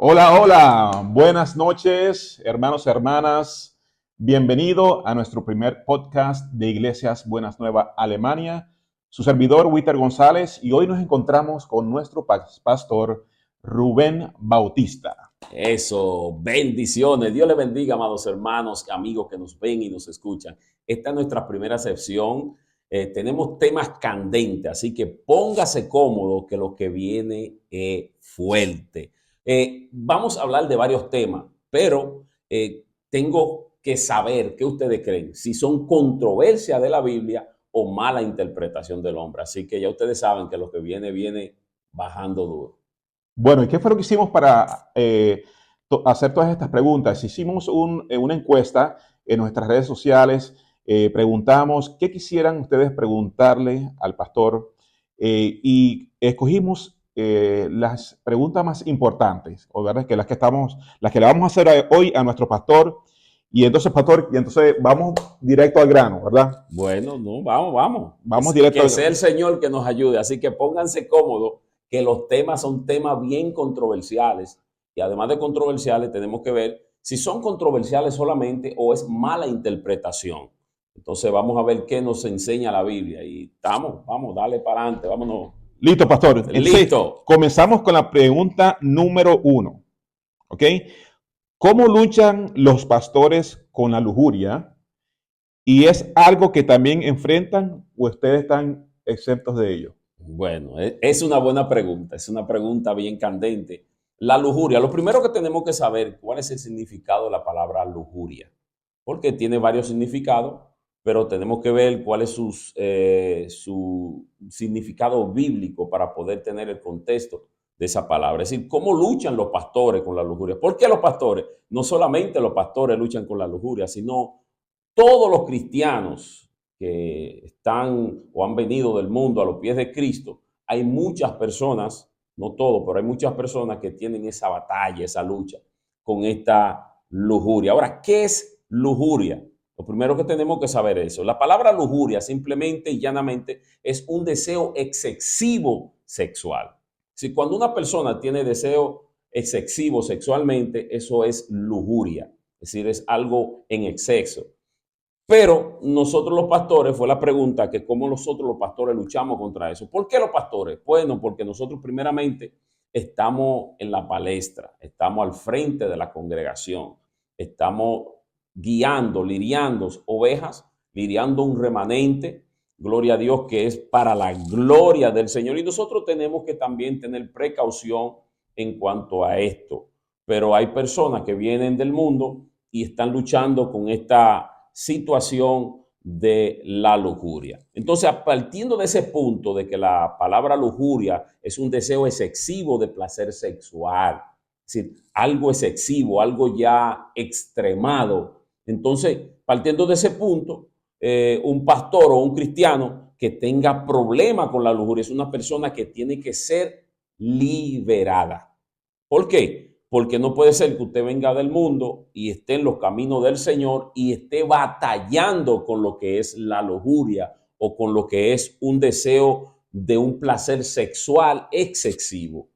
Hola, hola, buenas noches, hermanos, hermanas. Bienvenido a nuestro primer podcast de Iglesias Buenas Nuevas Alemania. Su servidor, Witer González, y hoy nos encontramos con nuestro pastor Rubén Bautista. Eso, bendiciones. Dios le bendiga, amados hermanos, amigos que nos ven y nos escuchan. Esta es nuestra primera sección. Tenemos temas candentes, así que póngase cómodo que lo que viene es fuerte. Vamos a hablar de varios temas, pero tengo que saber qué ustedes creen, si son controversias de la Biblia o mala interpretación del hombre. Así que ya ustedes saben que lo que viene bajando duro. Bueno, ¿y qué fue lo que hicimos para hacer todas estas preguntas? Hicimos una encuesta en nuestras redes sociales, preguntamos qué quisieran ustedes preguntarle al pastor y escogimos las preguntas más importantes, o ¿verdad? Que las que le vamos a hacer hoy a nuestro pastor. Y entonces, pastor, vamos directo al grano, ¿verdad? Bueno, no, vamos. Vamos directo Que al sea grano. el Señor que nos ayude. Así que pónganse cómodos, que los temas son temas bien controversiales. Y además de controversiales, tenemos que ver si son controversiales solamente o es mala interpretación. Entonces vamos a ver qué nos enseña la Biblia. Y vamos, dale para adelante, vámonos. Listo, pastor. Entonces, Listo. comenzamos con la pregunta número 1. ¿Ok? ¿Cómo luchan los pastores con la lujuria? ¿Y es algo que también enfrentan o ustedes están exentos de ello? Bueno, es una buena pregunta, es una pregunta bien candente. La lujuria, lo primero que tenemos que saber, ¿cuál es el significado de la palabra lujuria? Porque tiene varios significados, pero tenemos que ver cuál es su significado bíblico para poder tener el contexto de esa palabra. Es decir, ¿cómo luchan los pastores con la lujuria? ¿Por qué los pastores? No solamente los pastores luchan con la lujuria, sino todos los cristianos que están o han venido del mundo a los pies de Cristo, hay muchas personas, no todos, pero hay muchas personas que tienen esa batalla, esa lucha con esta lujuria. Ahora, ¿qué es lujuria? Lo primero que tenemos que saber es eso. La palabra lujuria simplemente y llanamente es un deseo excesivo sexual. Si cuando una persona tiene deseo excesivo sexualmente, eso es lujuria. Es decir, es algo en exceso. Pero nosotros los pastores, fue la pregunta, que cómo nosotros los pastores luchamos contra eso. ¿Por qué los pastores? Bueno, porque nosotros primeramente estamos en la palestra, estamos al frente de la congregación, estamos guiando, lidiando ovejas, lidiando un remanente, gloria a Dios, que es para la gloria del Señor. Y nosotros tenemos que también tener precaución en cuanto a esto. Pero hay personas que vienen del mundo y están luchando con esta situación de la lujuria. Entonces, partiendo de ese punto de que la palabra lujuria es un deseo excesivo de placer sexual, es decir, algo excesivo, algo ya extremado. Entonces, partiendo de ese punto, un pastor o un cristiano que tenga problema con la lujuria es una persona que tiene que ser liberada. ¿Por qué? Porque no puede ser que usted venga del mundo y esté en los caminos del Señor y esté batallando con lo que es la lujuria o con lo que es un deseo de un placer sexual excesivo.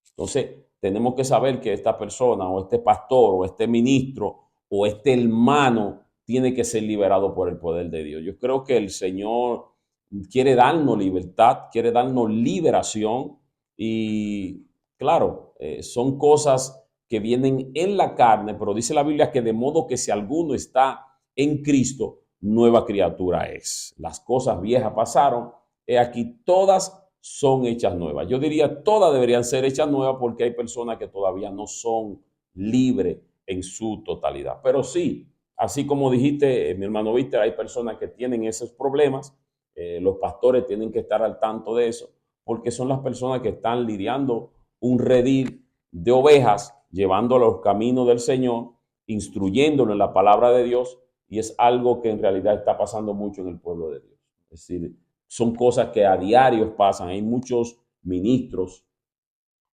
Entonces, tenemos que saber que esta persona o este pastor o este ministro o este hermano tiene que ser liberado por el poder de Dios. Yo creo que el Señor quiere darnos libertad, quiere darnos liberación y claro, son cosas que vienen en la carne, pero dice la Biblia que de modo que si alguno está en Cristo, nueva criatura es. Las cosas viejas pasaron, he aquí todas son hechas nuevas. Yo diría todas deberían ser hechas nuevas porque hay personas que todavía no son libres en su totalidad. Pero sí, así como dijiste, mi hermano Víctor, hay personas que tienen esos problemas. Los pastores tienen que estar al tanto de eso porque son las personas que están lidiando un redil de ovejas, llevando a los caminos del Señor, instruyéndolo en la palabra de Dios, y es algo que en realidad está pasando mucho en el pueblo de Dios. Es decir, son cosas que a diario pasan. Hay muchos ministros,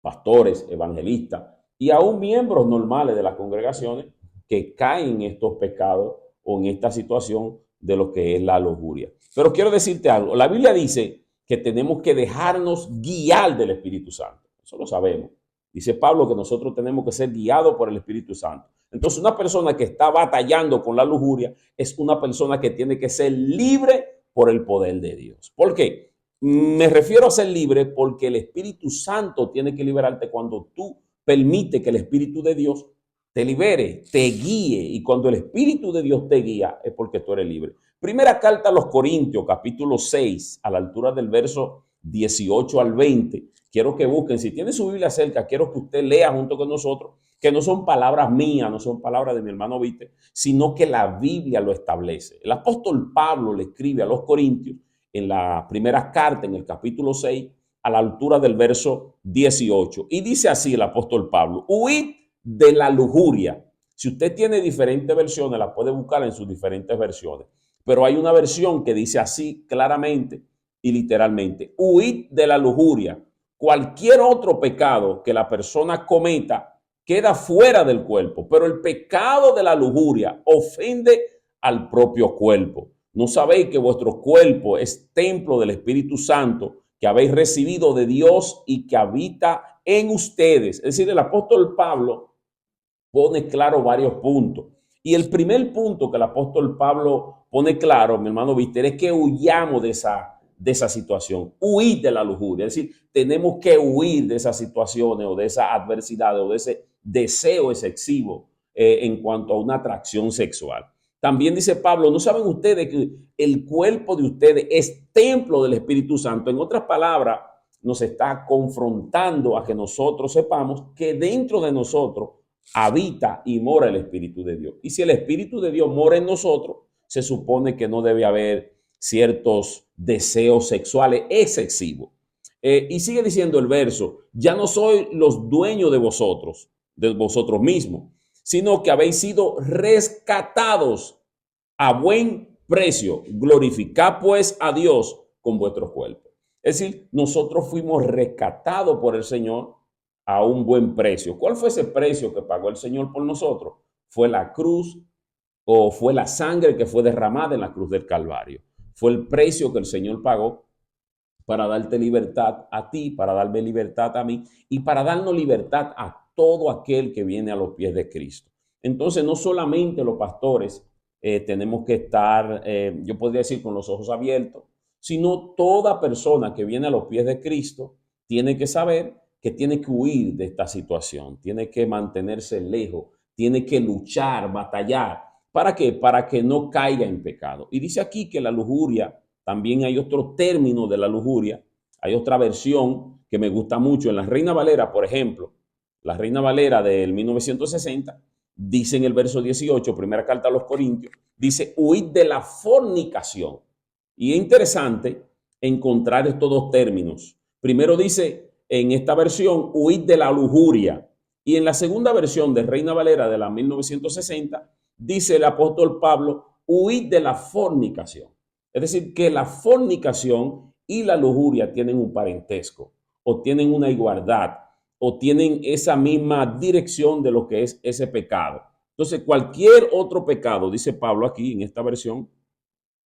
pastores, evangelistas y aún miembros normales de las congregaciones que caen en estos pecados o en esta situación de lo que es la lujuria. Pero quiero decirte algo. La Biblia dice que tenemos que dejarnos guiar del Espíritu Santo. Eso lo sabemos. Dice Pablo que nosotros tenemos que ser guiados por el Espíritu Santo. Entonces, una persona que está batallando con la lujuria es una persona que tiene que ser libre por el poder de Dios. ¿Por qué? Me refiero a ser libre porque el Espíritu Santo tiene que liberarte cuando tú permites que el Espíritu de Dios te libere, te guíe. Y cuando el Espíritu de Dios te guía es porque tú eres libre. Primera carta a los Corintios, capítulo 6, a la altura del verso 18 al 20. Quiero que busquen, si tiene su Biblia cerca, quiero que usted lea junto con nosotros, que no son palabras mías, no son palabras de mi hermano Vite, sino que la Biblia lo establece. El apóstol Pablo le escribe a los Corintios en la primera carta, en el capítulo 6, a la altura del verso 18. Y dice así el apóstol Pablo: huid de la lujuria. Si usted tiene diferentes versiones, la puede buscar en sus diferentes versiones. Pero hay una versión que dice así claramente y literalmente: huid de la lujuria. Cualquier otro pecado que la persona cometa queda fuera del cuerpo, pero el pecado de la lujuria ofende al propio cuerpo. ¿No sabéis que vuestro cuerpo es templo del Espíritu Santo que habéis recibido de Dios y que habita en ustedes? Es decir, el apóstol Pablo pone claro varios puntos. Y el primer punto que el apóstol Pablo pone claro, mi hermano Víctor, es que huyamos de esa situación, huir de la lujuria. Es decir, tenemos que huir de esas situaciones o de esas adversidades o de ese deseo excesivo en cuanto a una atracción sexual. También dice Pablo: ¿no saben ustedes que el cuerpo de ustedes es templo del Espíritu Santo? En otras palabras, nos está confrontando a que nosotros sepamos que dentro de nosotros habita y mora el Espíritu de Dios. Y si el Espíritu de Dios mora en nosotros, se supone que no debe haber ciertos deseos sexuales excesivos. Y sigue diciendo el verso: ya no soy los dueños de vosotros mismos, sino que habéis sido rescatados a buen precio. Glorificad pues a Dios con vuestros cuerpos. Es decir, nosotros fuimos rescatados por el Señor a un buen precio. ¿Cuál fue ese precio que pagó el Señor por nosotros? Fue la cruz, o fue la sangre que fue derramada en la cruz del Calvario. Fue el precio que el Señor pagó para darte libertad a ti, para darme libertad a mí y para darnos libertad a todo aquel que viene a los pies de Cristo. Entonces, no solamente los pastores tenemos que estar, yo podría decir, con los ojos abiertos, sino toda persona que viene a los pies de Cristo tiene que saber que tiene que huir de esta situación, tiene que mantenerse lejos, tiene que luchar, batallar. ¿Para qué? Para que no caiga en pecado. Y dice aquí que la lujuria, también hay otro término de la lujuria, hay otra versión que me gusta mucho. En la Reina Valera, por ejemplo, la Reina Valera del 1960, dice en el verso 18, primera carta a los Corintios, dice: huid de la fornicación. Y es interesante encontrar estos dos términos. Primero dice en esta versión: huid de la lujuria. Y en la segunda versión de Reina Valera de la 1960, dice el apóstol Pablo: huid de la fornicación. Es decir, que la fornicación y la lujuria tienen un parentesco, o tienen una igualdad, o tienen esa misma dirección de lo que es ese pecado. Entonces, cualquier otro pecado, dice Pablo aquí en esta versión,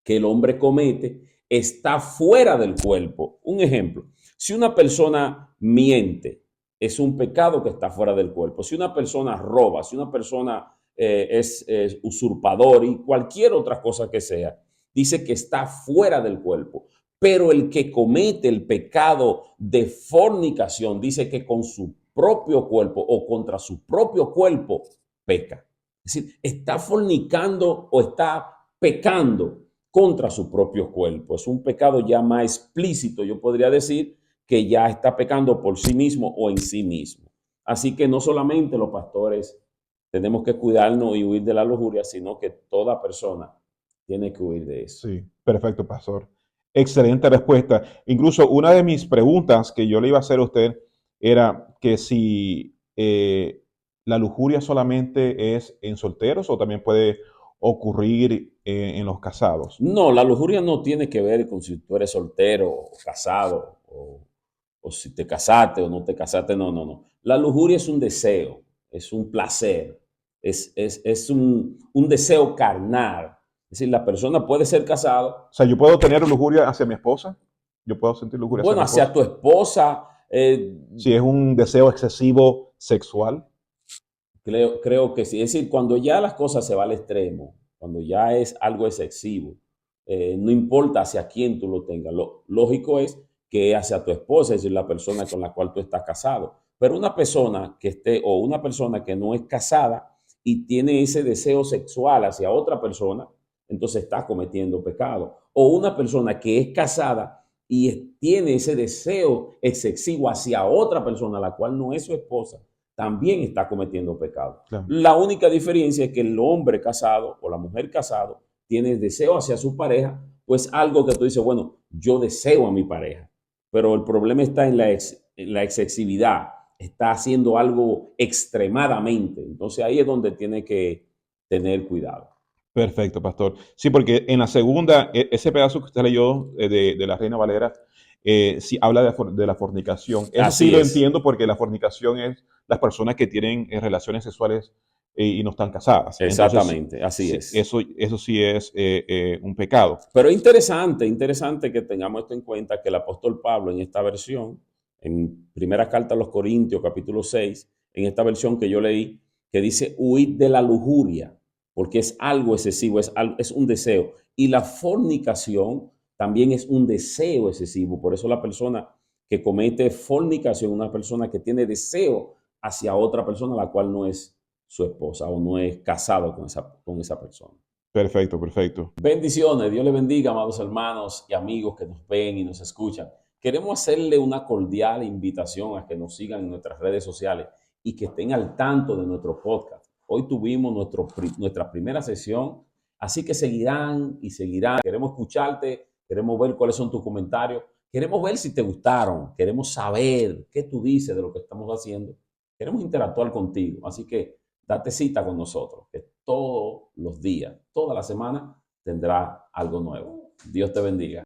que el hombre comete, está fuera del cuerpo. Un ejemplo: si una persona miente, es un pecado que está fuera del cuerpo. Si una persona roba, si una persona es usurpador y cualquier otra cosa que sea, dice que está fuera del cuerpo. Pero el que comete el pecado de fornicación dice que con su propio cuerpo o contra su propio cuerpo peca. Es decir, está fornicando o está pecando contra su propio cuerpo. Es un pecado ya más explícito, yo podría decir, que ya está pecando por sí mismo o en sí mismo. Así que no solamente los pastores tenemos que cuidarnos y huir de la lujuria, sino que toda persona tiene que huir de eso. Sí, perfecto, pastor. Excelente respuesta. Incluso una de mis preguntas que yo le iba a hacer a usted era que si la lujuria solamente es en solteros o también puede ocurrir en los casados. No, la lujuria no tiene que ver con si tú eres soltero o casado o si te casaste o no te casaste. No, no, no. La lujuria es un deseo, es un placer, es un deseo carnal. Es decir, la persona puede ser casada. O sea, yo puedo tener lujuria hacia mi esposa. Yo puedo sentir lujuria hacia Bueno, mi hacia esposa. tu esposa, Eh, Si es un deseo excesivo sexual. creo que sí. Es decir, cuando ya las cosas se van al extremo, cuando ya es algo excesivo, no importa hacia quién tú lo tengas. Lo lógico es que hacia tu esposa, es decir, la persona con la cual tú estás casado. Pero una persona que esté, o una persona que no es casada y tiene ese deseo sexual hacia otra persona, entonces está cometiendo pecado. O una persona que es casada y tiene ese deseo excesivo hacia otra persona, la cual no es su esposa, también está cometiendo pecado. Claro. La única diferencia es que el hombre casado o la mujer casado tiene deseo hacia su pareja, pues algo que tú dices, bueno, yo deseo a mi pareja, pero el problema está en la excesividad, está haciendo algo extremadamente, entonces ahí es donde tiene que tener cuidado. Perfecto, pastor. Sí, porque en la segunda, ese pedazo que usted leyó de la Reina Valera, sí habla de la fornicación. Eso sí Así lo es, entiendo porque la fornicación es las personas que tienen relaciones sexuales y no están casadas. Entonces, sí, exactamente, así sí, es. eso sí es un pecado. Pero es interesante, interesante que tengamos esto en cuenta que el apóstol Pablo en esta versión, en primera carta a los Corintios, capítulo 6, en esta versión que yo leí, que dice huid de la lujuria, porque es algo excesivo, es un deseo. Y la fornicación también es un deseo excesivo. Por eso la persona que comete fornicación, una persona que tiene deseo hacia otra persona, la cual no es su esposa o no es casado con esa persona. Perfecto, perfecto. Bendiciones, Dios le bendiga, amados hermanos y amigos que nos ven y nos escuchan. Queremos hacerle una cordial invitación a que nos sigan en nuestras redes sociales y que estén al tanto de nuestro podcast. Hoy tuvimos nuestra primera sesión, así que seguirán y seguirán. Queremos escucharte, queremos ver cuáles son tus comentarios, queremos ver si te gustaron, queremos saber qué tú dices de lo que estamos haciendo, queremos interactuar contigo. Así que date cita con nosotros, que todos los días, toda la semana, tendrá algo nuevo. Dios te bendiga.